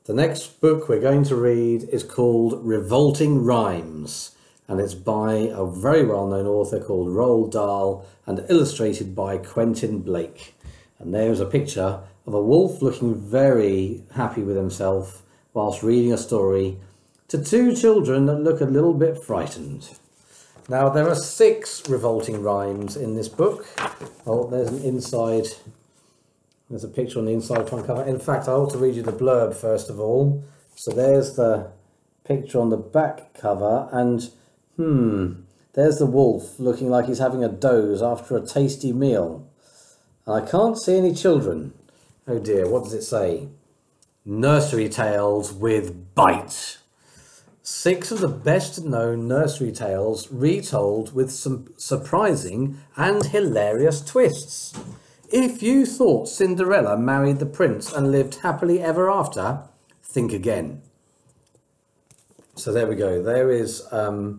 The next book we're going to read is called Revolting Rhymes, and it's by a very well-known author called Roald Dahl and illustrated by Quentin Blake. And there's a picture of a wolf looking very happy with himself whilst reading a story to two children that look a little bit frightened. Now, there are 6 revolting rhymes in this book. Oh, there's an inside. There's a picture on the inside front cover. In fact, I ought to read you the blurb first of all. So there's the picture on the back cover, and there's the wolf looking like he's having a doze after a tasty meal. And I can't see any children. Oh dear, what does it say? Nursery tales with bite. 6 of the best known nursery tales retold with some surprising and hilarious twists. If you thought Cinderella married the prince and lived happily ever after, think again. So there we go. There is the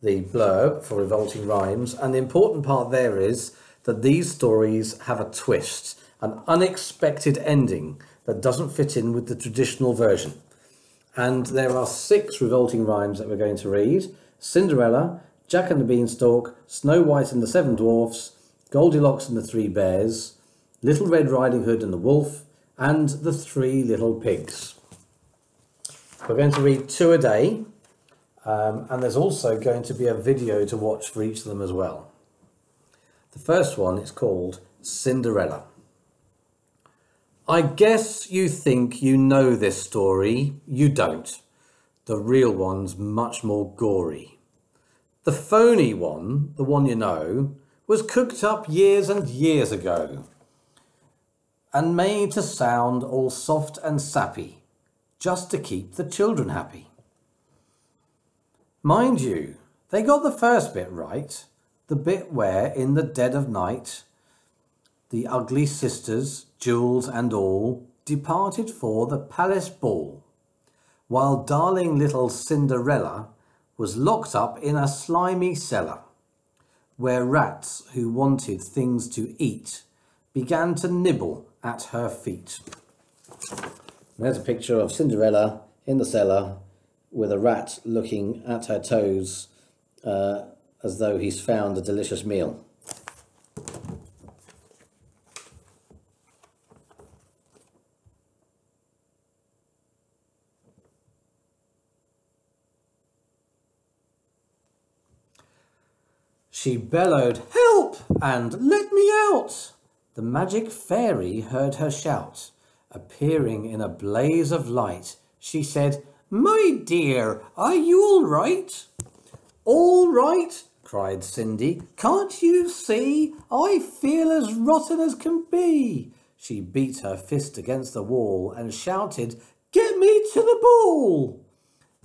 blurb for Revolting Rhymes. And the important part there is that these stories have a twist, an unexpected ending that doesn't fit in with the traditional version. And there are 6 revolting rhymes that we're going to read. Cinderella, Jack and the Beanstalk, Snow White and the 7 Dwarfs, Goldilocks and the 3 Bears, Little Red Riding Hood and the Wolf, and the 3 Little Pigs. We're going to read 2 a day, and there's also going to be a video to watch for each of them as well. The first one is called Cinderella. I guess you think you know this story. You don't. The real one's much more gory. The phony one, the one you know, was cooked up years and years ago and made to sound all soft and sappy, just to keep the children happy. Mind you, they got the first bit right, the bit where, in the dead of night, the ugly sisters, Jules and all, departed for the palace ball, while darling little Cinderella was locked up in a slimy cellar, where rats who wanted things to eat began to nibble at her feet. There's a picture of Cinderella in the cellar with a rat looking at her toes as though he's found a delicious meal. She bellowed, "Help!" and "Let me out!" The magic fairy heard her shout. Appearing in a blaze of light, she said, "My dear, are you all right?" "All right," cried Cindy. "Can't you see? I feel as rotten as can be." She beat her fist against the wall and shouted, "Get me to the ball!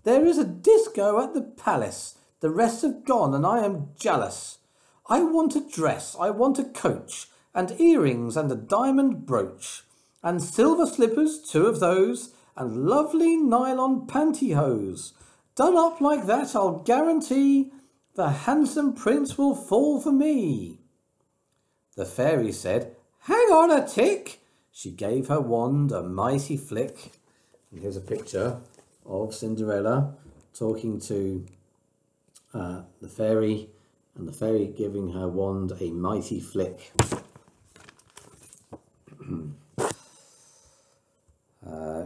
There is a disco at the palace. The rest have gone and I am jealous. I want a dress, I want a coach, and earrings and a diamond brooch, and silver slippers, 2 of those, and lovely nylon pantyhose. Done up like that, I'll guarantee the handsome prince will fall for me." The fairy said, "Hang on a tick." She gave her wand a mighty flick. And here's a picture of Cinderella talking to the fairy, and the fairy giving her wand a mighty flick.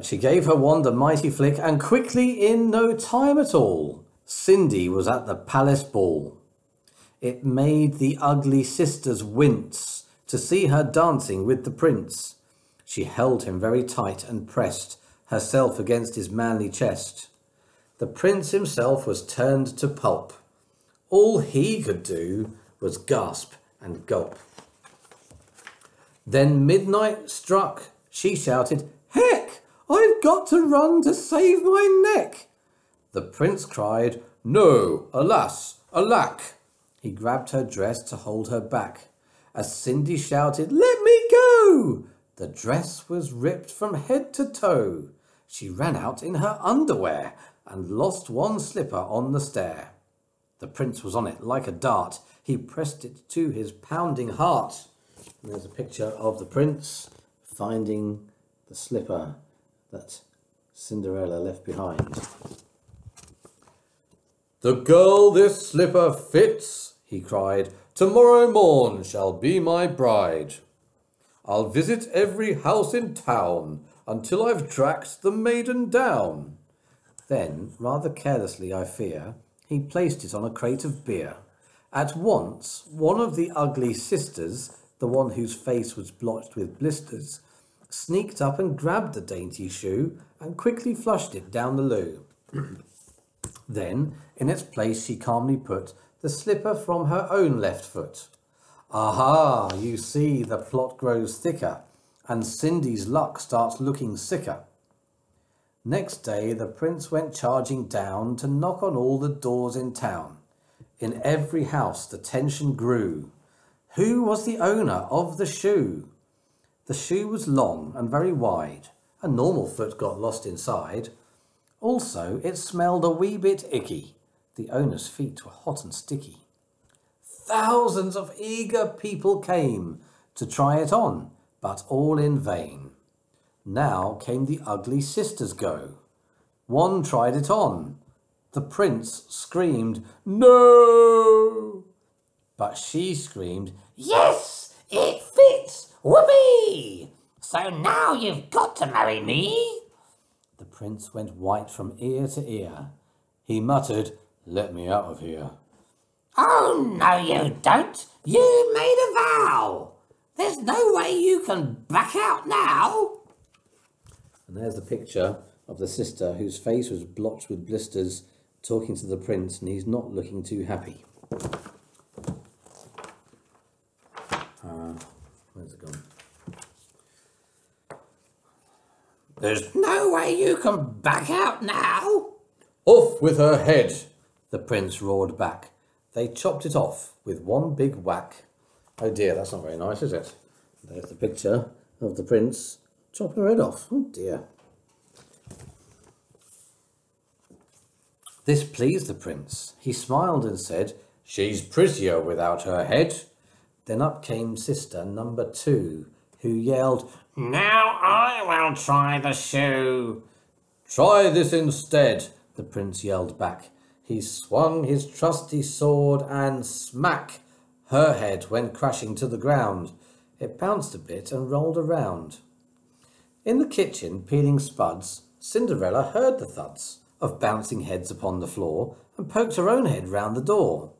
She gave her wand a mighty flick, and quickly, in no time at all, Cindy was at the palace ball. It made the ugly sisters wince to see her dancing with the prince. She held him very tight and pressed herself against his manly chest. The prince himself was turned to pulp. All he could do was gasp and gulp. Then midnight struck. She shouted, "Heck! I've got to run to save my neck." The prince cried, "No, alas, alack." He grabbed her dress to hold her back. As Cindy shouted, "Let me go!" the dress was ripped from head to toe. She ran out in her underwear and lost one slipper on the stair. The prince was on it like a dart. He pressed it to his pounding heart. And there's a picture of the prince finding the slipper that Cinderella left behind. "The girl this slipper fits," he cried, "tomorrow morn shall be my bride. I'll visit every house in town until I've tracked the maiden down." Then, rather carelessly I fear, he placed it on a crate of beer. At once, one of the ugly sisters, the one whose face was blotched with blisters, sneaked up and grabbed the dainty shoe and quickly flushed it down the loo. Then, in its place she calmly put the slipper from her own left foot. Aha, you see the plot grows thicker, and Cindy's luck starts looking sicker. Next day the prince went charging down to knock on all the doors in town. In every house the tension grew. Who was the owner of the shoe? The shoe was long and very wide. A normal foot got lost inside. Also, it smelled a wee bit icky. The owner's feet were hot and sticky. Thousands of eager people came to try it on, but all in vain. Now came the ugly sisters go. One tried it on. The prince screamed, "No!" But she screamed, "Yes, it fits! Whoopee! So now you've got to marry me." The prince went white from ear to ear. He muttered, "Let me out of here." "Oh, no you don't. You made a vow. There's no way you can back out now." And there's the picture of the sister whose face was blotched with blisters talking to the prince, and he's not looking too happy. Where's it gone? "There's no way you can back out now." "Off with her head," the prince roared back. They chopped it off with one big whack. Oh dear, that's not very nice, is it? There's the picture of the prince chopping her head off. Oh dear. This pleased the prince. He smiled and said, "She's prettier without her head." Then up came sister number 2, who yelled, "Now I will try the shoe." "Try this instead," the prince yelled back. He swung his trusty sword and smack! Her head went crashing to the ground. It bounced a bit and rolled around. In the kitchen, peeling spuds, Cinderella heard the thuds of bouncing heads upon the floor and poked her own head round the door.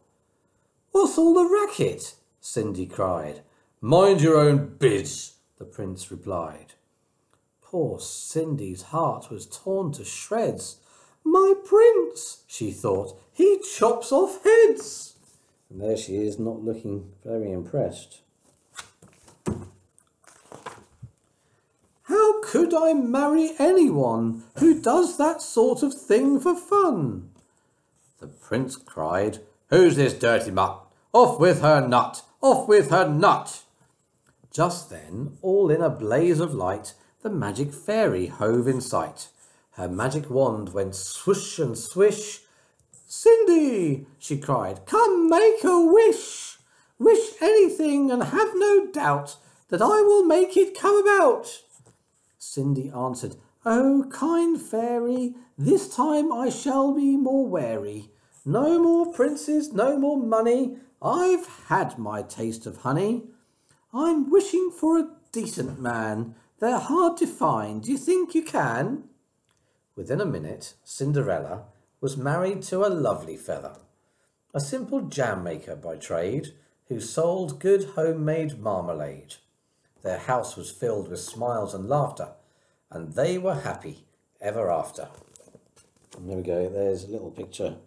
"What's all the racket?" Cindy cried. "Mind your own biz," the prince replied. Poor Cindy's heart was torn to shreds. "My prince," she thought, "he chops off heads." And there she is, not looking very impressed. "How could I marry anyone who does that sort of thing for fun?" The prince cried, "Who's this dirty mutt? Off with her nut! Off with her nut!" Just then, all in a blaze of light, the magic fairy hove in sight. Her magic wand went swoosh and swish. "Cindy," she cried, "come make a wish. Wish anything and have no doubt that I will make it come about." Cindy answered, "Oh, kind fairy, this time I shall be more wary. No more princes, no more money. I've had my taste of honey. I'm wishing for a decent man. They're hard to find. Do you think you can?" Within a minute, Cinderella was married to a lovely fella, a simple jam maker by trade, who sold good homemade marmalade. Their house was filled with smiles and laughter, and they were happy ever after. And there we go, there's a little picture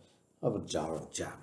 of a jar of jam.